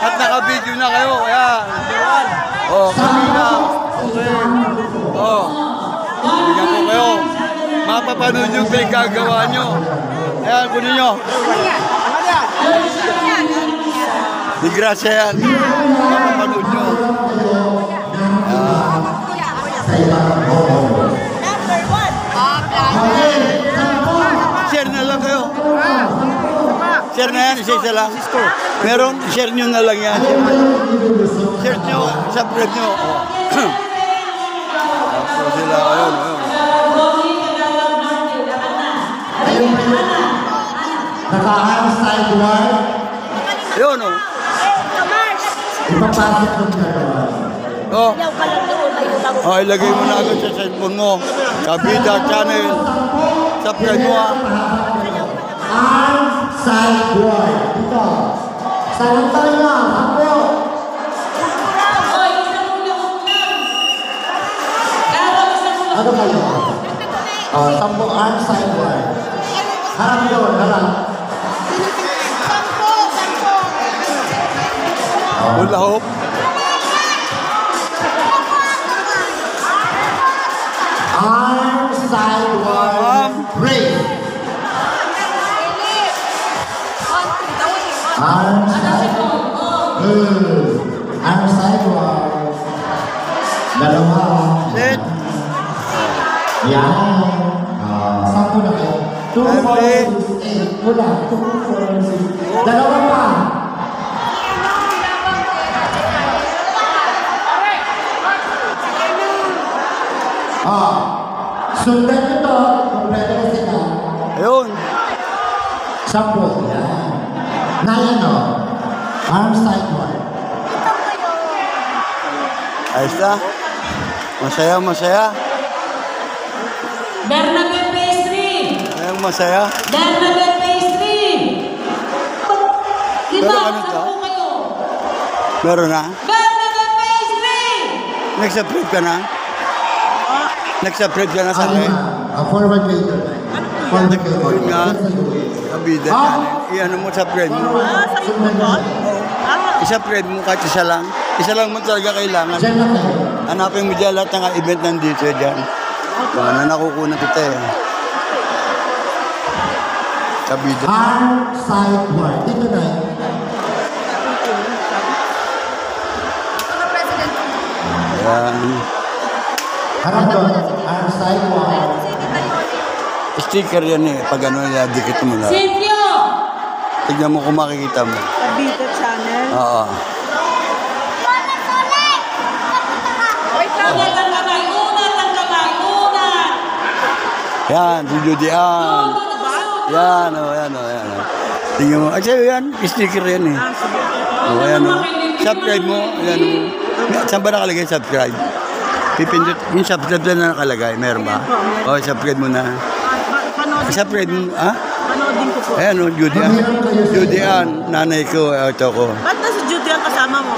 At naka-video na kayo. Ayan. Oh, kanina. Okay. Oh. Bigyan ko kayo. Mapapanood yung pinagagawa nyo. Ayan, kunin nyo. Di grasya yan. Mapapanood nyo. Share na lang kayo. Share na yan, isa-isa lang. Meron, share nyo na lang yan. Share nyo, subscribe nyo. Tapos sila, ayun. Naka-arms side wide. Ayun, oh. Ipapasok ng dalawa. Oh. Oh, ilagay mo na agad sa cellphone mo. Kabida channel. Subscribe mo, ha. Arms side wide. Dito. Salantay na. Ako. Ano kayo? Sampo arms side wide. Harap doon, harap. Hula hoop. Arms side wide. Break. Arms side wide. Arms side wide. Dalawa. Sit. Yan. Sampo na kayo. 2, 4, 6, 8. Wala. 2, 4, 6. Dalawa pa. Sundan ito. Kompleto na sila. Ayun. Sampo. Yan. Nine, no? Arm side wide. Ayos na. Masaya, masaya. Bernabe Pastry! Ayun, masaya. Bernabe Pastry! Diba? Pero ano to? Saan po kayo? Meron na? Bernabe Pastry! Nag-subscribe ka na? Nag-subscribe ka na sa akin? Forward later. Forward later. Yun nga. Kabida channel. I-ano mo, subscribe mo. I-subscribe mo kahit isa lang. Isa lang mo talaga kailangan. Diyan na kayo. Hanapin mo dyan lahat ng event nandito dyan. Mga na nakukunan kita eh. Kabida. Arm side wide. Dito na. Ayan. Harap doon. Arm side wide. Sticker yan eh. Pag ano, dikit mo na. Silvio! Tignan mo kung makikita mo. Kabida channel. Oo. Unat ang kamay! Unat ang kamay! Unat! Yan, si Judy Ann. Yan, o, yan, o, yan. Tingnan mo. Ay, sa'yo yan. Sticker yan eh. O, ayan o. Subscribe mo. Ayan o. Saan ba nakalagay subscribe? Pipindot. Yung subscribe na nakalagay. Meron ba? O, subscribe mo na. Subscribe mo. Ha? Panoodin ko po. Ayan o, Judy Ann. Judy Ann. Nanay ko. Ito ko. Ba't na si Judy ang kasama mo?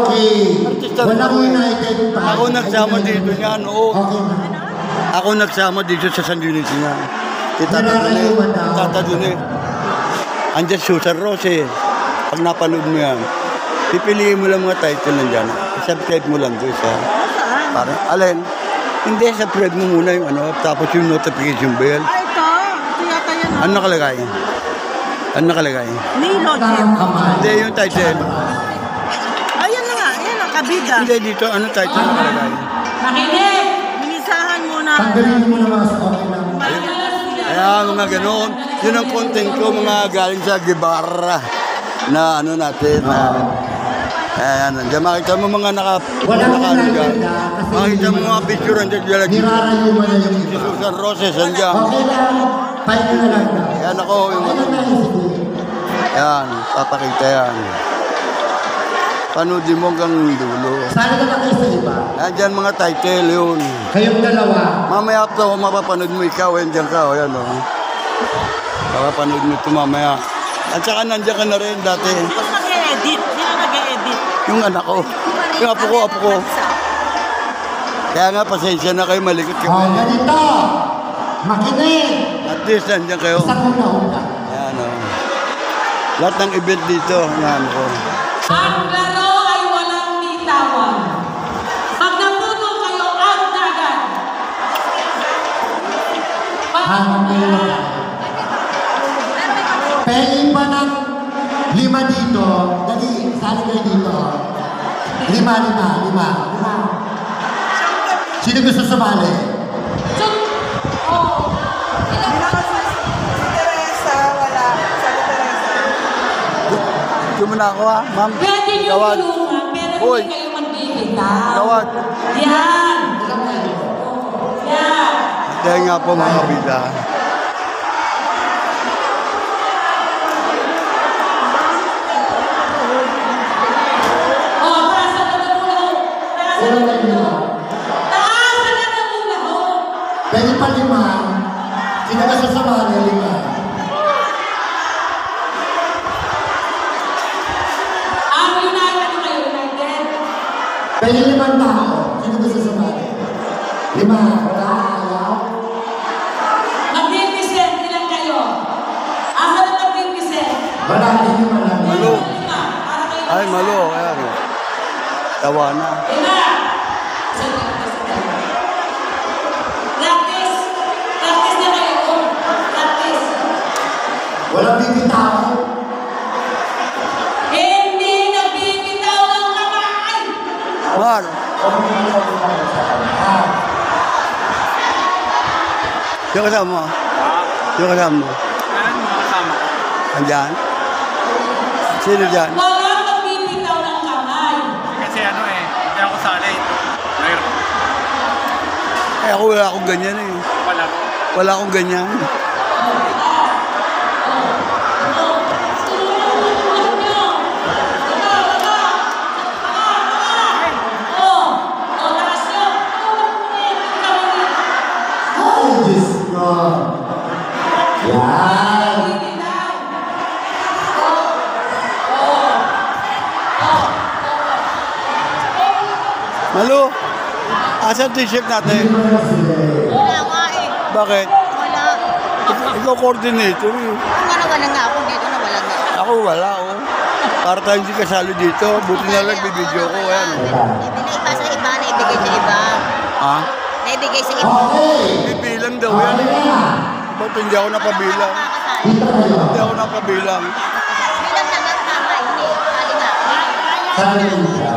Okay. Wala ko united pa. Ako nagsama dito niyan. Oo. Okay na. Ako nagsama dito sa San Luis niya. Kita doon eh. Andiyan Susan Rose. Pag napanood mo yan, pipiliin mo lang mga title nandyan. Subscribe mo lang doon sa... Parang, alin? Hindi, subscribe mo muna yung ano, tapos yung notification bell. Ah, ito. Ito yata yan. Ano nakalagay? Ano nakalagay? Nilo, Jim. Hindi, yung title. Ayan na nga. Ayan ang kabida. Hindi, dito, ano title nakalagay? Makinig! Minisahan muna. Tanggalin mo naman sa okay lang. Kaya mga ganoon, yun ang content ko, mga galing sa Guevara na ano natin. Ayan, diyan makita mo mga Wala mo naka united dyan. na. Kasi Makita mo mga picture andyan dyan. nirarayo mo na yung Si iba. Susan Roses andyan. Okay lang. Fight na lang na. Ayan ako, yung Ano na yung sige. ayan, papakita yan. Panoodin mo hanggang dulo. Sali ka na kayo sa iba. Ayan dyan mga title yun. Kayong dalawa. Mamaya ito, mapapanood mo ikaw, andyan ka, o yan o. Mapapanood mo ito mamaya. At saka nandiyan ka na rin dati. Tapos nag-e-edit. Hindi na nag-e-edit. Yung anak ko. Yung apo ko. Kaya nga, pasensya na kayo, malikot Oh, kami. ganito. Makinig. At least, nandiyan kayo. Isang una-una. Ayan o. Lahat ng event dito, ayan ko. Ang laro ay walang bitawan. Pag naputol kayo, out na agad. Hanggang kayo. Pwede ba ng 5 dito? Dali, sali kayo dito. 5. Sino gusto sumali? Tumuna ako ha, ma'am. Pwede nyo Gawad. tulungan, pero Hoy. hindi kayo magbibitaw. Gawad. Yan. Yan. Dahil nga po mga kabida. Oh, taasan na ng ulo. Taasan na ng ulo. Taasan na ng ulo. Pwede pa 5. Sino gusto sumali? 5. Ang United ano kayo, United? Pwede 5 tao. Sino gusto sumali? 5. Wala, ayaw. Mag-represent, ilan kayo? Asa na mag-represent? Wala, hindi man lang. Malo. Lima. Para kayo. Ay, malo. Ayan. Tawa na. Lima. Sige, practice. Practice na kayo. Practice. Walang bibitaw. Hindi nagbibitaw ng kamay. Mar. Yung kasama mo? Yung kasama mo? Ano mga kasama ko? Andyan? Sino dyan? Walang magbibitaw ng kamay. Kasi ano eh, hindi ako sali. Mayroon Eh ako wala akong ganyan eh. pala ko. Wala akong ganyan. Ay, Diyos ko. Yan. Malo. Asan t-shirt natin? Wala nga eh. Bakit? Wala. Ikaw coordinator eh. Wala nga ako dito na wala nga. Ako wala oh. Para tayo hindi kasali dito. Buti na lang bibidyo ko. Ayan. Naipa sa iba, naibigay sa iba. Ha? Naibigay sa iba. Okay. Bibilang daw yan. Okay na. Ba't hindi ako napabilang? Makakasali. Dito kayo. Hindi ako napabilang. Bilang na lang tama, hindi. Kali nga. Sali siya.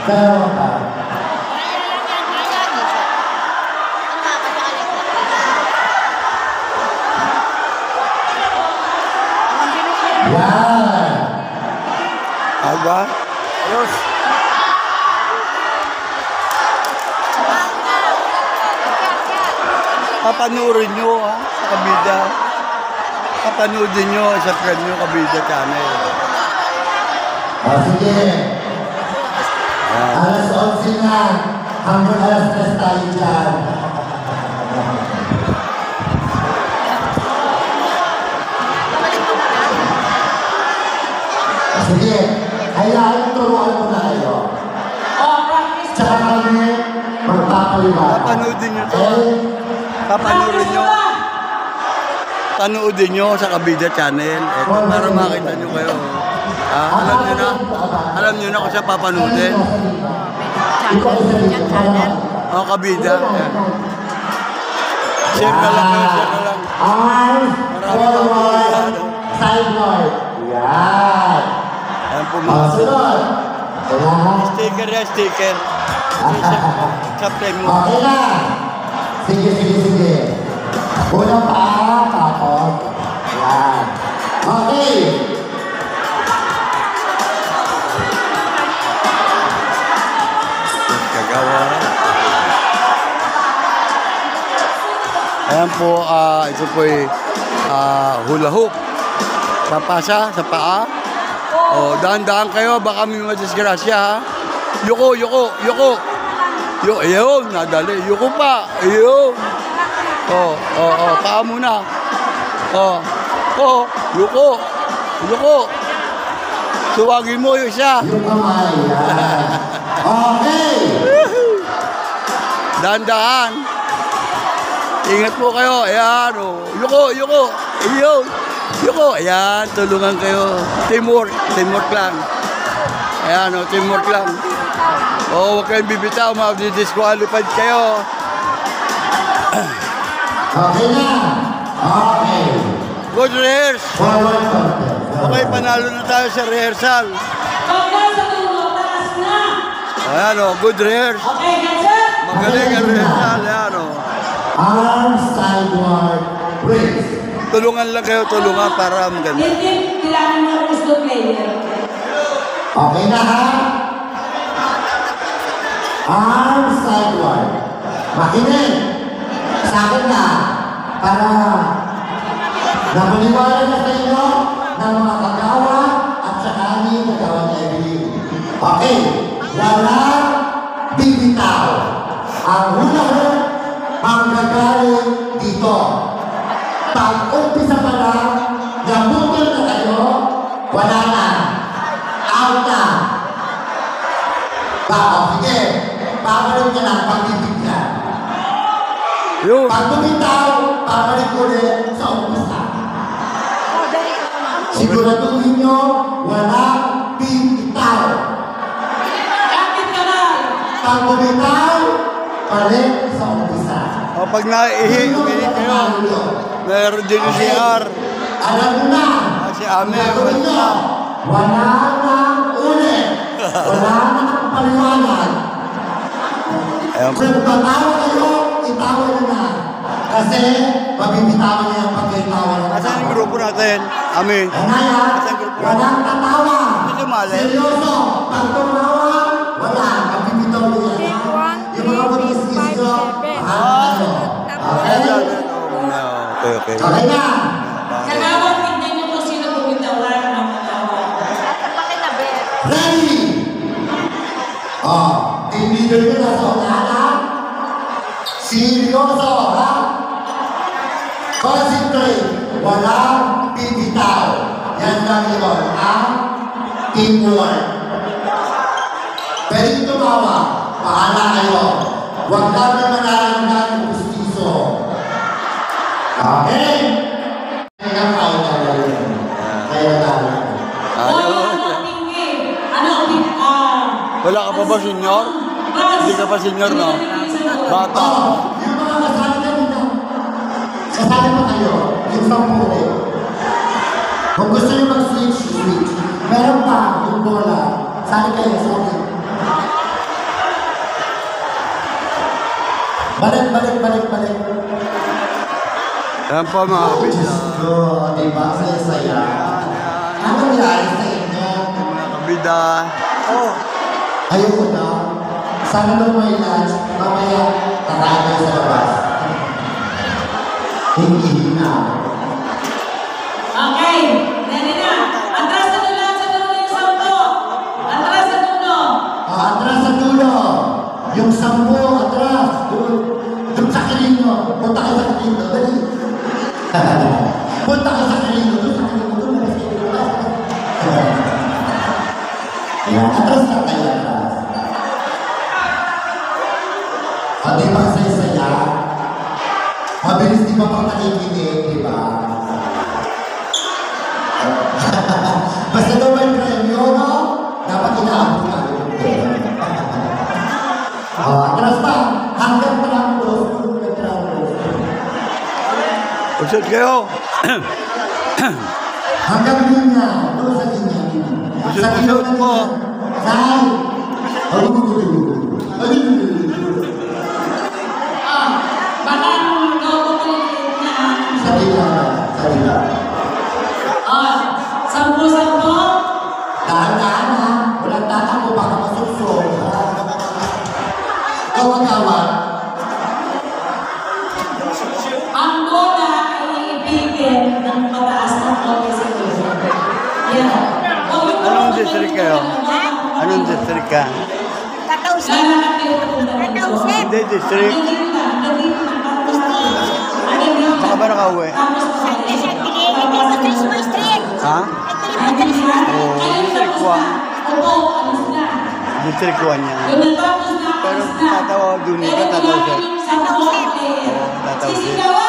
Dalawa ka. Kaya dito. Ang makakasali ko. Yan. Aba? Ayos. Papanurin nyo ha, sa Kabida. Papanoodin nyo sa friend nyo Kabida Channel. Sige. Alas 11 na. Hanggang alas 3 tayo dyan. Sige. Hayaan turuan mo na kayo. Oh, practice. Tsaka kami magpapaliwanag. Papanoodin nyo to. Eh, Papanoodin nyo. Panoodin nyo sa Kabida Channel. Ito, para makita nyo kayo. Alam nyo na. Alam nyo na kung saan papanoodin. O, Kabida. Ayan. Share na lang kayo, share na lang. Arms forward. Sideboard. Yan. Ayan po mga Sunod. Ayan. sticker yan, sticker. Subscribe mo. Okay na. Sige. Unang paa, tapos. Yan. Okay. Kagawa. Ayan po, ito po ay hula hoop. Papasa sa paa. O, dahan-dahan kayo, baka may madisgrasya ha. Yuko. Ayun, nadali. Yuko pa. Ayun. Paa muna. Yuko. Tuwagin mo yung isa. Yung kamay. Yan. Okay. Dahan-dahan. Ingat po kayo. Ayan, o. Yuko. Ayun. Yuko. Ayan, tulungan kayo. Teamwork lang. Ayan, o, teamwork lang. O, huwag kayong bibitaw, ma-disqualified kayo. Okay na. Okay. Good rehearse. Forward contest. Okay, panalo na tayo sa rehearsal. Pagka sa dulo, taas na. Ayan, o, good rehearse. Okay, hands up. Magaling ang rehearsal, ayan, o. Arm sideward raise. Tulungan lang kayo, tulungan para maganda. Hindi, kailangan mo gusto player. Okay na ha? Arm sideward. Makinig. Sa akin na. Para napaniwala na sa inyo ng mga kagawa at saka ni kagawa ni Evelyn. Okay. Walang bibitaw. Ang hula-hula ang gagaling dito. Pag-umpisa pa lang, nabutol na kayo, wala na. Out na. Bako, sige. Babalik ka lang pagbibigyan. Yun. Pag bumitaw, babalik ulit sa umpisa. Siguraduhin nyo, walang bibitaw. Kapit ka na. Pag bumitaw, balik sa umpisa. O, pag naihi, umihi kayo. Meron din yung CR. Alam mo na. Si Ame, Gagawin wala nyo. na. Wala nang ulit. Wala nang paliwanag. Ayan po. Kung tatawa kayo, itawa nyo na. Kasi, mabibitawan niya ang pagkitawa ng Asan yung grupo natin? Amin. Anaya, Asan yung grupo natin? walang tatawa. Hindi sumali. Seryoso. Pag tumawa, wala. Mabibitaw niya yan. Yung mga butis-isyo, mahal kayo. Okay? Okay. Okay na. Kailangan tignan niyo kung sino bumitawan ng katawa. Bakit na, Bet? Ready? Oh, team leader nyo na sa unahan. Seryoso, ha? Concentrate. Walang bibitaw. Yan lang yun, ha? Teamwork. Pwede tumawa. Pahala kayo. Huwag lang na manalangan ng gustiso. Okay? Kaya kayo na yun. Kaya na. Wala ka pa ba, senyor? Hindi ka pa senyor, no? Bata. Oh, yung mga kasali kanina. Kasali pa kayo. Yung sampu ulit. Kung gusto nyo mag-switch, switch. Meron pa yung bola. Sali kayo sa akin. Balik. Ayan po, mga kabila. So, diba? Saya-saya. Ano nangyari sa inyo? Mga kabida. Oh, ayoko na. Sana lang may lunch. Mamaya, tatayo tayo sa labas. Hindi na. Okay, ready na. Atras na dulo sa dulo yung sampo. Atras sa dulo. Atras sa dulo. Yung 10 atras. Doon sa kilino. Punta kayo sa kilino. Dali. Punta kayo sa kilino. Doon sa kilino. Doon sa kilino. Ayan, atras na kayo. Atras. Di ba saya-saya? Mabilis di ba pang nakikinig, di ba? Basta daw may premyo, no? Dapat inaabot ka. Atras pa. Hanggang trapos. Usod kayo. Hanggang linya. Doon sa linya. Usod po. Saan? Baka nung gawin na. Sa linya. Sa linya. Sampo. Dahan-dahan ha. Walang tatakbo baka masusok. Kawag-kawag. Ang bola ay ibigin ng mataas ng konti sa dulo. Yan. Anong district kayo? Anong district ka? Katausip. Katausip. Hindi, district. Saka ba nakauwi? Christmas tree. Ha? Oo, district 1. District 1 yan. Pero tatawa dun ka, tatawa siya. Tatausip. Hello.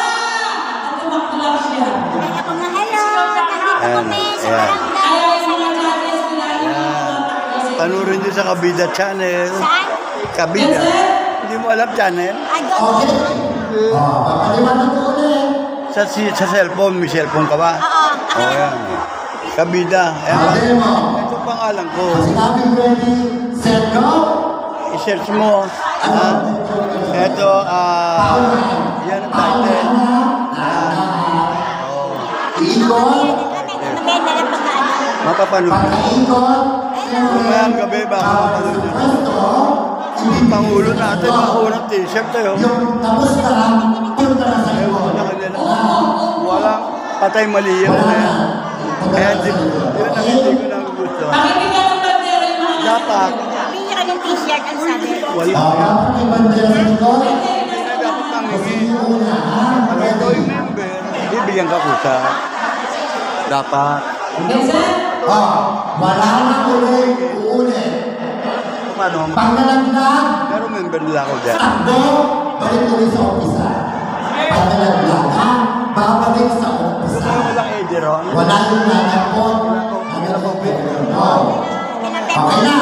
Ayan, ayan. Kaya yung mga judges, kailangan Ayan. kasi Panurin nyo sa Kabida Channel. Saan? Kabida. Hindi mo alam channel? I don't Okay. know. Papaliwanag ko ulit. Sa cellphone, may cellphone ka ba? Oo. Oo, yan. Kabida. Ayan. Demo. Ito pangalan ko. Sinabi ready, set, go. I-search mo. Ito, yan ang title. Ikot. Maganda lang pagkaano. Mapapanood. Pag-ikot. Mamayang gabi, baka mapanood nyo. Pwesto. Pangulo natin, mga unang t-shirt tayo. Yung tapos na, punta na sa ikot. Walang patay mali yun. Kaya yun ang hindi ko nagugustuhan. Pakibigyan ng bandera yung mga Dapat, Bili ka ng t-shirt ang sabi. wala. Dapat may bandera sa ikot. Dapat nangingi. Yung una, ha? Pag ikaw yung member, bibigyan ka kusa. Dapat. Okay, sir? Wala na ulit, uulit. Paano? Pag nalaglag, Pero member nila ako dyan. takbo, balik ulit sa ompisa. Pag nalaglag, ha? Babalik sa ompisa. Walang Eddie Ron. Wala yung lalapot. Hanggang ko Okay na.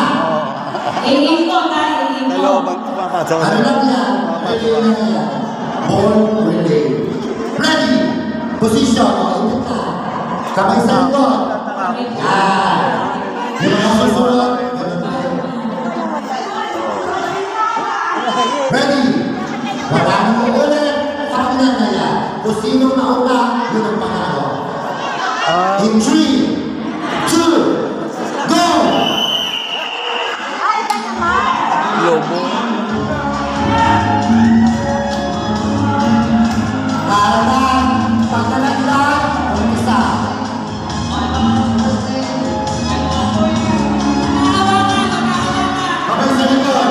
Iikot ha, iikot. Nalooban ko papasok. Ano lang yan? Pwede na yan. Ball relay. Ready. Position. Ikot ka. Kamay sa likod. Yan. Yung mga susunod. Ready. Wala nang uulit. Sabi na na yan. Kung sinong nauna, yun ang panalo. In 3, 2, go! Ay, ba naman? Lobo. Para pag nalaglag, umpisa. Kamay sa likod.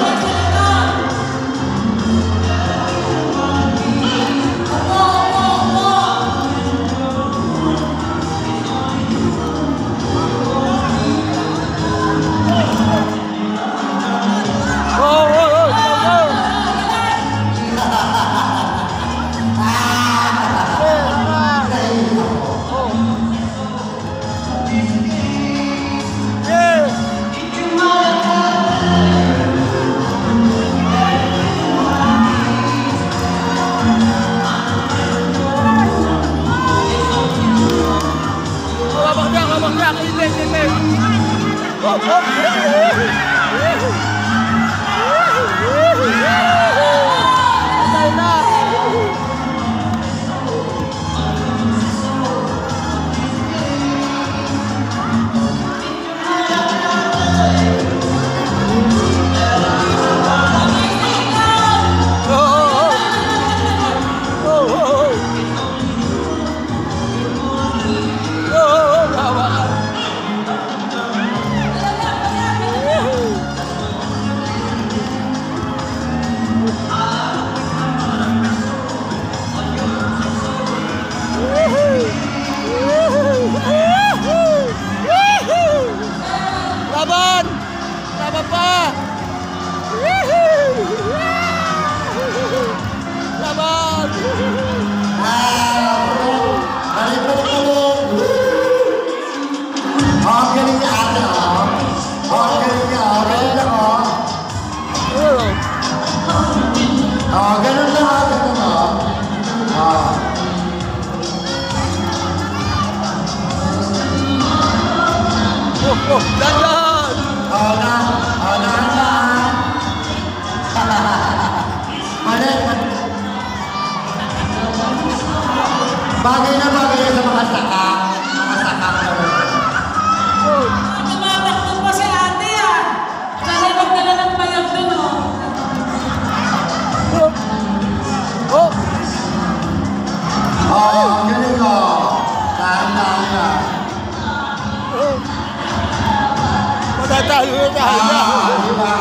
Laban! Laban pa! Laban! Balik-balik ulit. Ang galing niya ate, oh. Ang galing niya, oh. Galing lang, oh. Oh, ganun lang, oh. Ganun, oh. Oh. Dandan! Oh, na. Oh, na. Balik. Bagay na bagay sa mga saka. Mga saka. Tumatakbo pa si ate ah. Sana magdala ng bayag dun oh. Oh! Oh, galing, oh. Tahan-tahan ka. Matatalo na tayo. Di ba?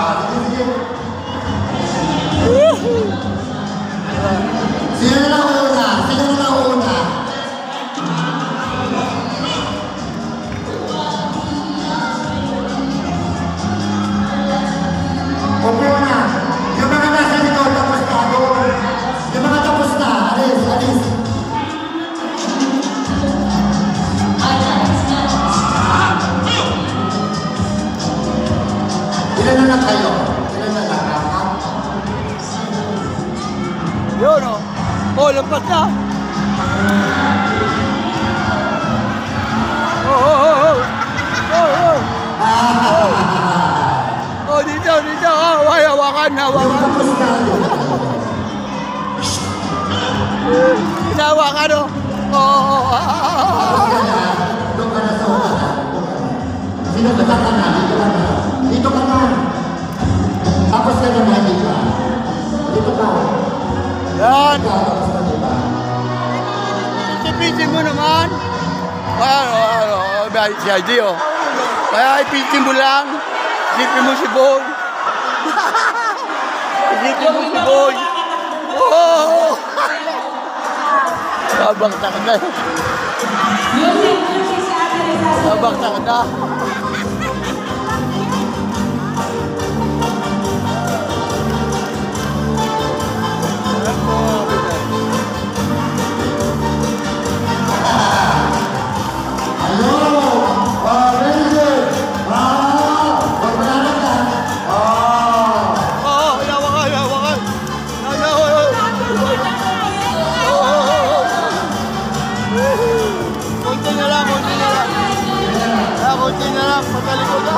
Sino na una? Sino na una? Upo na. Yung mga nasa likod, tapos na doon. Yung mga tapos na. Alis, alis. Ilan na lang kayo? Ilan na lang? Apat? Yun o. Oh, lampas na. Oh, dito. Oh, hawakan. Tapos na yun. Hinahawakan o. Oh. Doon ka na sa unahan. Sino ka na? Dito ka na. Tapos ka naman, di ba? Dito ka. Yan. Tapos ka, di ba? Ipitin mo naman. Si ID o. Kaya ipitin mo lang. Isipin mo si Boy. Isipin mo si Boy. Oh! Babaktak na. Music sa atin. Babaktak na. Oo, hawakan. Konti na lang. Konti na lang. Patalikod na.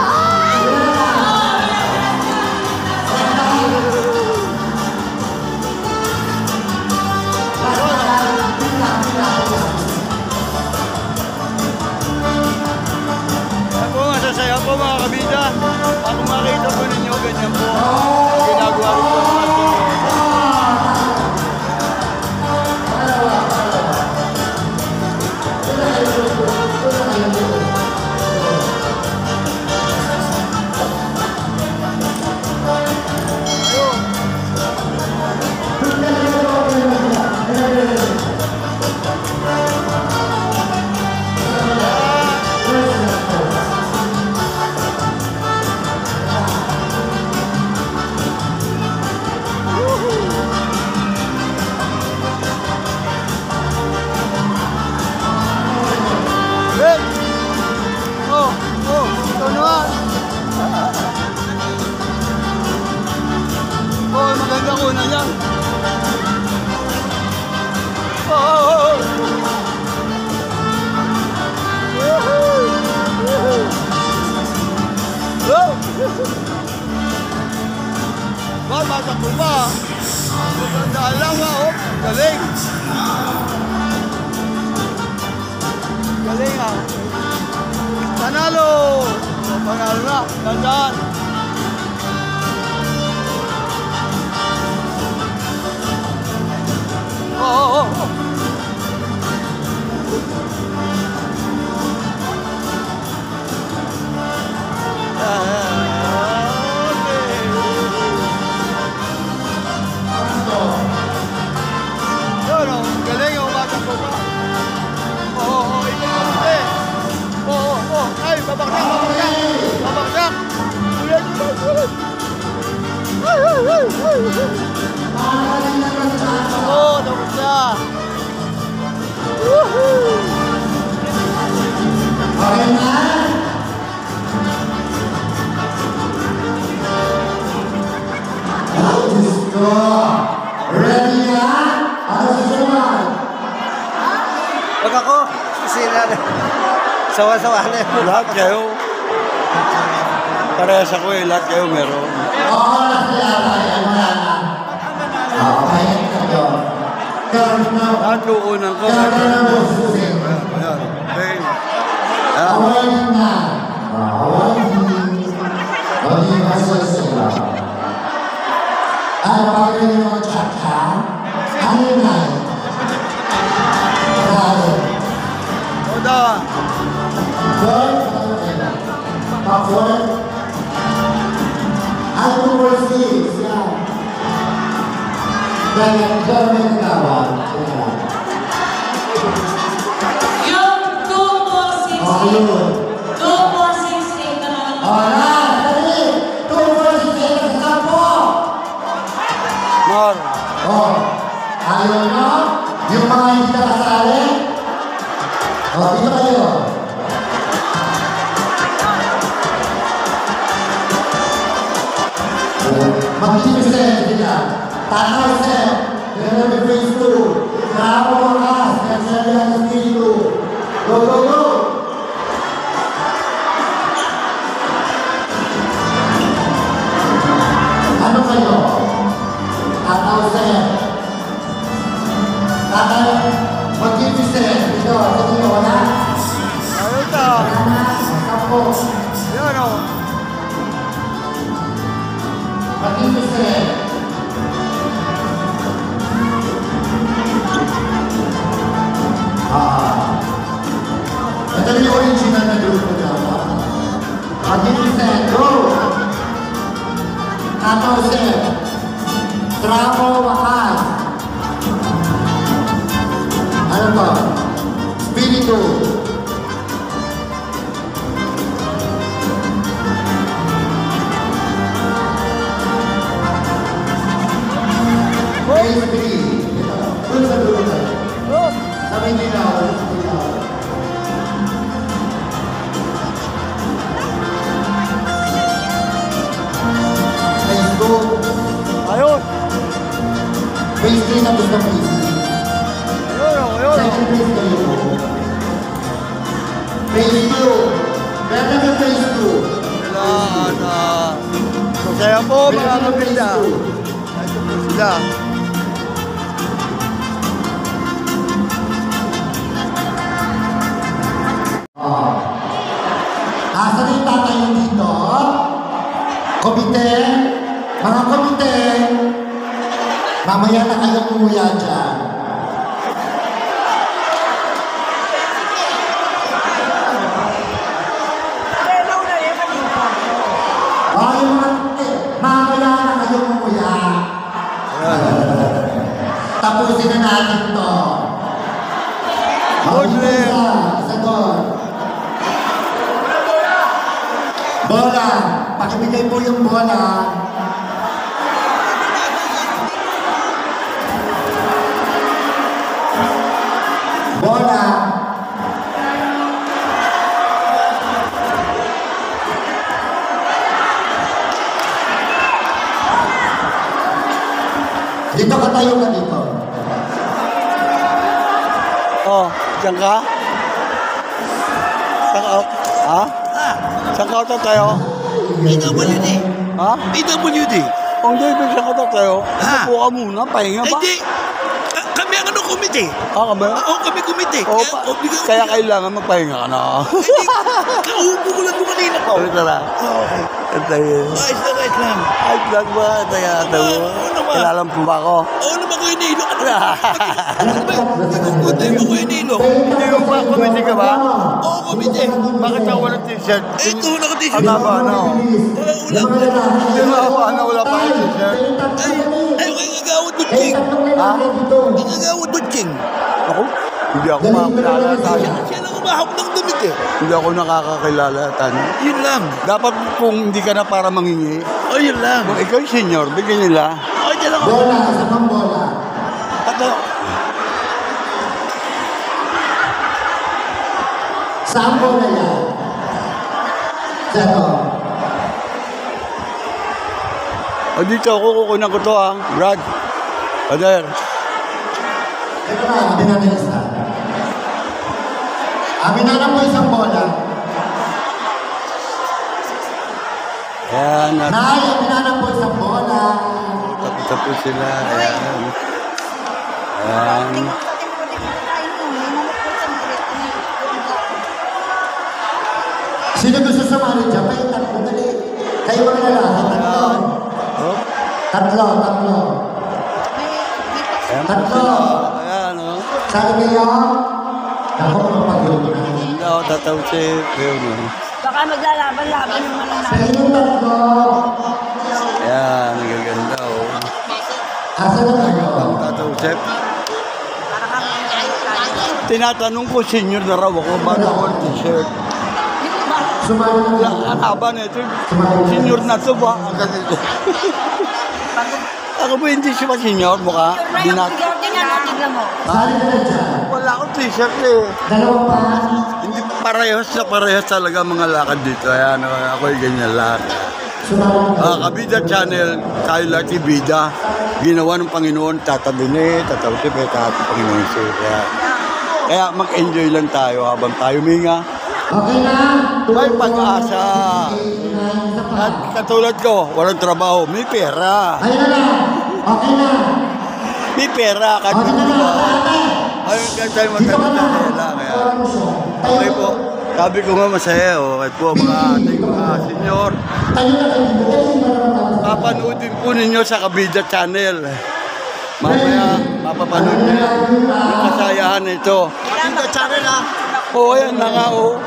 Ako masasaya po mga kabida. Ako makita po ninyo ganyan po. Ginagawa rin po ng ating ito naman. Maganda ko na yan. Bata ko ba? Maganda lang oh. Galing. Galing ah. Panalo! Panalo na. Dandan. Oh. Galing yung bata ko ba? Ay, babaksak! Ulit! Tapos siya! Okay na? Diyos ko! Ready na? Ano susunod? Wag ako, sila na. Sawa-sawa na yun. Lahat kayo. Parehas ako lahat kayo meron. Oo, nasiyara. Wala na. Okay, ito. Lahat kukunan ko. Ayan. Okay. Awalin na. Awalin. Awalin na sila. Ano ba rin yung tsaka? Ano na? Oda. Good. Pakwan. Ano mo siya? Kaya kami kawan. Yung 246. Ayun. 246 naman. Wala. Dali. Tuloy siya sa po. Mar. Oh. Ayaw nyo? Yung mga hindi nakasali? Oh, dito kayo. Mag-iisip sila. Tataw set. Meron na phase 2. Bravo Wakas. Kasi yan ang dito. Go, go, go! Ano kayo? Tataw set. Tataw. Mag-iisip set. Dito. Dito. Wala. Ano ito? Wala na. Sampo. Yan o. Mag-iisip set. Ito yung original na grupo niya. Mag-iisip set. Go! Tataw set. Bravo Wakas. Ano ba? Spiritu. Phase 3. Doon sa dulo na. Sa may dinaw. Sa dinaw. Phase 2. Ayun. Phase 3 na gusto phase 3. Ayun o, ayun o. Second phase kayo. Phase 2. Meron na phase 2. Kailangan na. Masaya po mga kapilya. Ito po sila. Asa rin tatayo dito? Komite? Mga komite? Mamaya na kayong umuya dyan. Yung mga komite, mamaya na kayong umuya. Tapusin na natin to. Muslim. Isa doon. Bola. Pakibigay po yung bola. Bola. Dito ka tayo ka dito. Oh, diyan ka? Saan ka? Ha? Saan ka tayo? PWD. Ha? PWD. Kung di, saan ka tayo? Ha? Upo ka muna, pahinga ba? Hindi. Kami ang ano komite. Ha, kami? Oo, kami komite. Oh, kaya kailangan magpahinga ka na. Kaupo ko lang doon kanina po. Ulit na lang. Okay. Antayin. Ayos lang. Ay, vlog ba? Tayo. Kilala mo ba ako? Oo naman ko inilo. Ikukutin mo ko inilo. Hindi mo ba? Kumiti ka ba? Oo, komite. Bakit ako walang t-shirt? Eh, ito naka-t-shirt. Ang haba, ano? Wala. Hindi mo haba, ano? Wala pa akong t-shirt. Ay, okay, gagawad doon, King. Ha? Gagawad doon, King. Ako? Hindi ako makakilala tayo. Siya lang umahap ng damit eh. Hindi ako nakakakilala tayo. Yun lang. Dapat kung hindi ka na para mangingi, Oh, yun lang. kung ikaw yung senior, bigyan nila. Oh, dyan ako. Bola. Isa pang bola. Tato. Saan bola yan? Saan? O dito, kukunan ko to ha. Brad. Brother. Ito na, amin natin isa. Amin na po isang bola. Ayan. Nay, amin na po isang bola. Tapos sila. Ayan. Ayan. Sino gusto sumali dyan? May tatlo dali. Kayo mga lalaki, tatlo. Oh. Tatlo. Ayan po Tatlo. sila. Ayan o. Sali kayo? Ako mapag-iwan na. Hindi ako tataw si Leon. Baka maglalaban-laban naman ang Sa inyong tatlo, Ayan. Nagaganda o. asa na kayo? Tataw Chef. Tinatanong ko senior na raw ako. Ba't ako ang t-shirt? Sumali na Wala, ang haba na ito. Senior na to ba? Ang ganito. Ako ba hindi siya senior? Mukha? Di na. Tignan mo. Sali ka na dyan. Wala akong t-shirt eh. Dalawa pa. Hindi parehas talaga mga lakad dito. Ayan, ako yung ganyan lahat. Kabida Channel, tayo lahat ibida. Ginawa ng Panginoon, tatabi ng Panginoon. Kaya mag-enjoy lang tayo habang tayo minga. Okay na. May pag-asa. At katulad ko, walang trabaho, may pera. Ayun na lang. Okay na. May pera, kahit Okay may na lang. trabaho. Ate. Ayun, kaya tayo Dito ka na. magkakatala. Kaya, okay po. Sabi ko nga masaya, kahit po mga ating mga senior. Tayo na kayo. Papanoodin po ninyo sa Kabida Channel. Mamaya, mapapanood nyo yung kasayahan nito. Kabida Channel ha. Oo, ayan na nga, oo.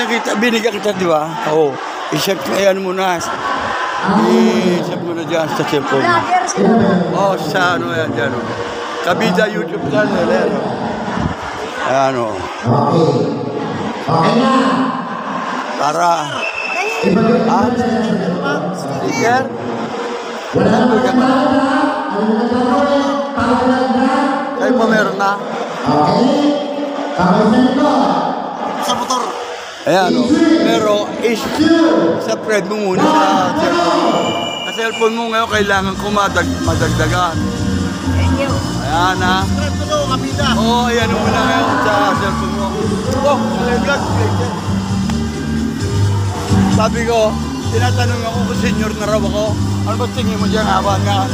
Kita, binigyan kita, di ba? Oo. I-share ayan mo na. I-share mo na dyan sa cellphone. Vlogger sila. Oo, sa ano yan dyan. Oh. Kabida YouTube channel, ayan. Ayan, o. Okay. Okay na. Para, sticker? Wala na magkakala. Ano na gagawin? Pawalan na. Kayo pa meron na? Okay. Kamusta nito? Sa motor. Ayan, o. Pero, subscribe mo muna sa cellphone mo. Sa cellphone mo ngayon, kailangan ko madagdagan. Thank you. Ayan, ha. Subscribe ko to, Kabida. Oo, ayan mo na ngayon sa cellphone mo. Oh, vlog. Sabi ko, tinatanong ako kung senior na raw ako. Ano ba tingin mo dyan, awan nga?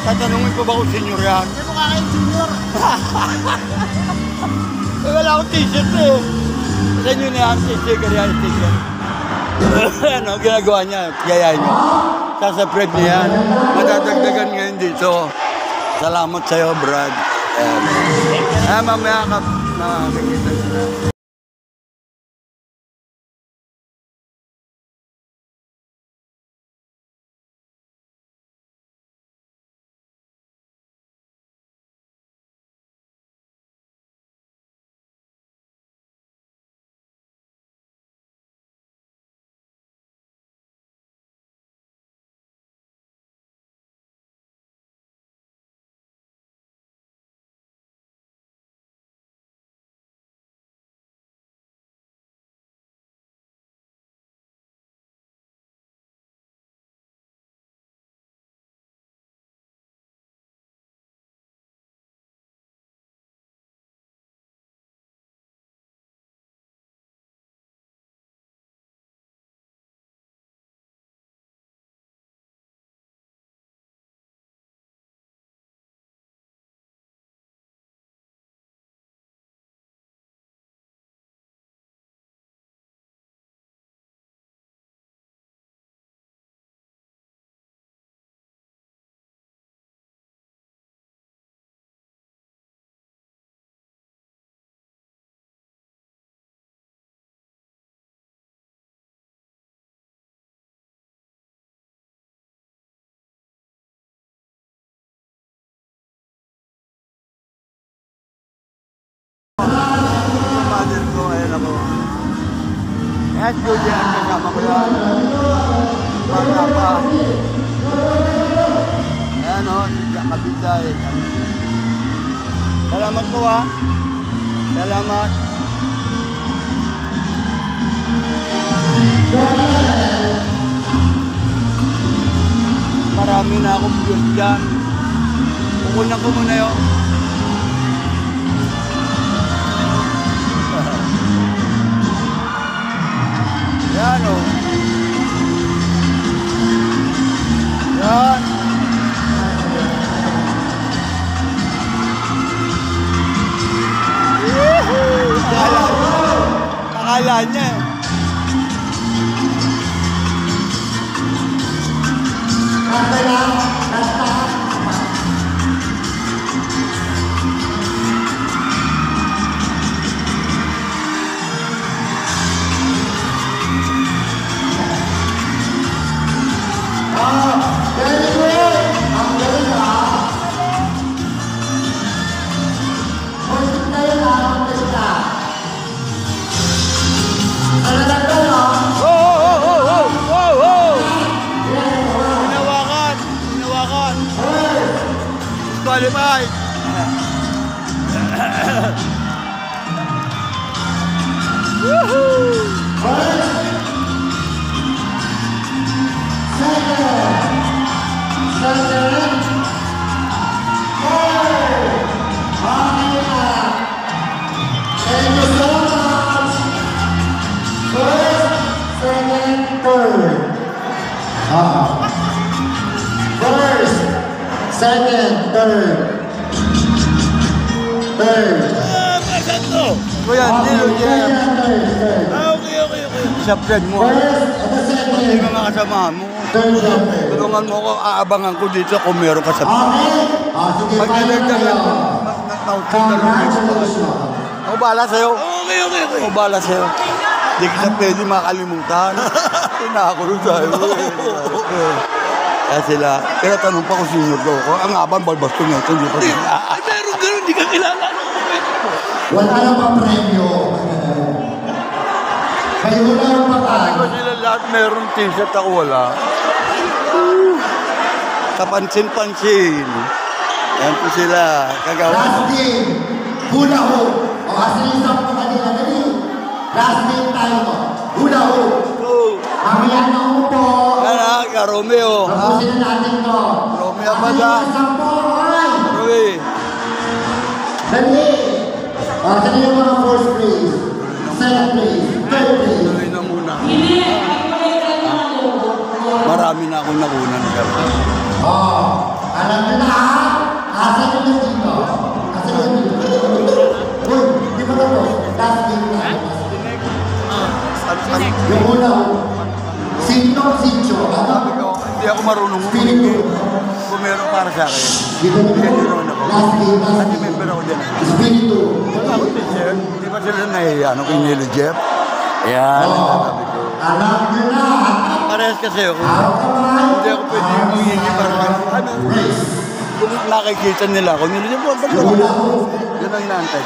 Tatanungin ko ba kung senior yan? Hindi mo kakain, Junior. Eh, wala akong t-shirt eh. Sa inyo na yan, t-shirt, kaya yung t-shirt. Ano, ginagawa niya, gayahin niyo. Sasubscribe niya yan. Madadagdagan ngayon dito. Salamat sa'yo, Brad. Ayan, mamaya ka nakakita sila. Mother ko, ayan ako. Ayan, Judy, ang kasama ko yan. Bata pa. Ayan o, Kabida eh. Salamat po ha. Salamat. Marami na akong views dyan. Pukunan ko muna yun. Yan o. Yan. Woohoo! Akala niya eh. Okay na. Basta. Very good. Ang galing ah. Musik na yun ah. Ang galing ah. Ano na ka no? Hinawakan. Qualified. Woohoo! third. First, second, third. Third. Kuya, hindi Okay, lo third, third. Sa friend mo. First, at the Hindi second, mga kasama mo. third, third. Tulungan mo ko, aabangan ko dito kung meron ka sa Okay? Sige, Pag tayo na nalagdagan kayo. mo, Congratulations. ako bahala sa'yo. Ako bahala sa'yo. Hindi kita pwede makalimutan. Pinakulong tayo. Kaya sila, kaya tanong pa kung sino ko. Ang abang balbas ko nga ito, hindi pa sila. Ay, meron gano'n, hindi ka kilala. Wala na pa premyo. Kayo na ang Sabi ko patan. sila lahat meron t-shirt, ako wala. Kapansin-pansin. Yan po sila, kagawa. Last game. Hula hoop. O kasi isang pa kanila dali. Last game tayo mo. Hula hoop. Mamaya na upo. Yan ka, Romeo. Tapusin na natin to. Romeo Kasi Abada. isang po. Ay! Roy, Dali. O kasi yung mga first place. Second place. Third place. tuloy na muna. Hindi, ay kayo. Marami na akong nakunan. Oh, alam nyo na ha? Asan nyo na dito? Asan nyo dito? Uy, di ba ito? Last game na. Yung una, sinong sityo? Sabi ko, Ano? hindi ako marunong Spirito. humingin. Kung meron para sa akin. Dito na Yan yun naman ako. last game, last Kasi game. member ako dyan. Spirito. Wala ako teacher. Hindi ba sila nahiya? Ano kay Nilo Jeff? Yan. Oh, Sabi ko. alam nyo na. Parehas kasi ako. Out kamay. Hindi ako pwede humingi para ano. Race. Kung nakikita nila ako, Nilo Jeff, ba't Yung wala? una ko. Yun ang naantay.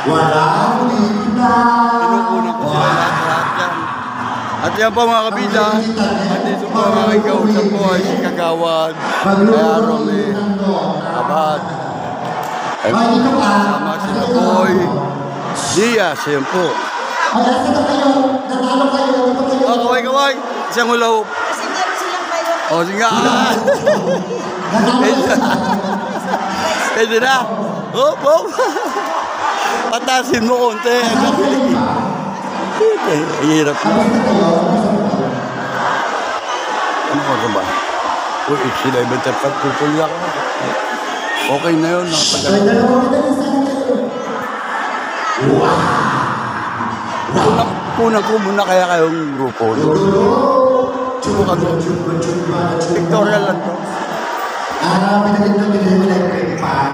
Wala akong titinan. Pinukunan ko sila lahat yan. At yan pa mga kabida. Andito po mga ikausap po ay si Kagawad. Kaya Romy. Abad. Ay Ay, dito ka. sama sila Boy. Diaz, yan po. Ay, asa na kayo? Natalo kayo. Dito kayo. Oh, kaway-kaway. Isang hulaw. Kasi meron silang kayo. O, sige nga. Natalo. Pwede na. Hop, hop. Patasin mo konti. Hirap na. Ano ko ba? Uy, sila ibang tapat. Tutuloy ako. Okay na yun. Ay, dalawa kita na sa akin. Kunang ko muna kaya kayong grupo. Chupa, chupa, chupa. Victoria lang to. Pinagin na pinagin pa.